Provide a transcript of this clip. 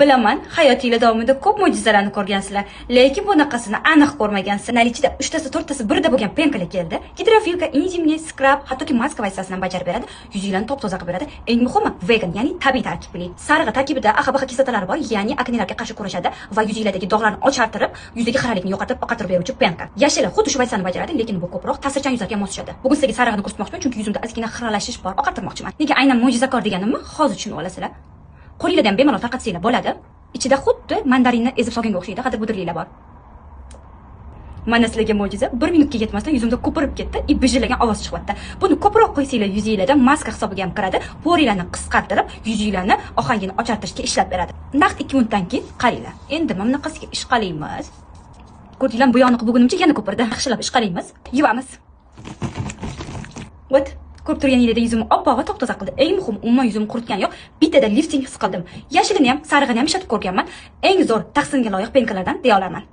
Bilaman, hayotingizda davomida ko'p mo'jizalarni ko'rgansizlar, lekin bunaqasini aniq ko'rmagansizlar. Nalichida 3tasi, 4tasi birda bo'lgan penkalar keldi. Gidrofilka, intimniy, skrab, hattoki maska vazifasini bajarib beradi. Yuzingizni top-toza qilib beradi. Eng muhimi, vegan, ya'ni tabiiy tarkibli. Sarig'i tarkibida AHBH kislotalari bor, ya'ni aknelarga qarshi kurashadi va yuzinglardagi dog'larni ochartirib, yuzdagi xiralikni yo'qotib, oqartirib beruvchi penka. Yashili xuddi shu vazifani bajaradi, lekin bu ko'proq ta'sirchan yuzlarga mos tushadi. Bugun sizga sarig'ini ko'rsatmoqchiman, chunki yuzimda ozgina xiralashish bor, oqartirmoqchiman. Nega aynan mo'jizakor deganimni hozir tushunib olasizlar. Qo'lingizda ham bemalol tarqatsanglar bo'ladi. Ichida xuddi mandarinni ezib solganga o'xshaydi, hadir-budirliklar bor. Mana sizlarga mo'jiza, 1 minutga yetmasdan yuzimda ko'pirib ketdi, bijillagan ovoz chiqyapti. Buni ko'proq qo'ysanglar yuzingizda maska hisobiga ham kiradi, porilarni qisqartirib, yuzinglarni ohangini ochartirishga ishlab beradi. Naqd 2 minutdan keyin qaranglar. Endi mana bunaqasiga ish qalaymiz. Ko'rdinglarmi, bu yog'ni bugunimcha yana ko'pirdi. Yaxshilab ish qalaymiz. Yuvamiz. Vat ko'rib turganingizdek yuzimni oppoq va top-toza qildi. Eng muhim, umuman yuzimni quritgan yo'q, bittada lifting his qildim. Yashilini ham, sarig'ini ham ishlatib ko'rganman. Eng zo'r tahsinga loyiq penkalardan deya olaman.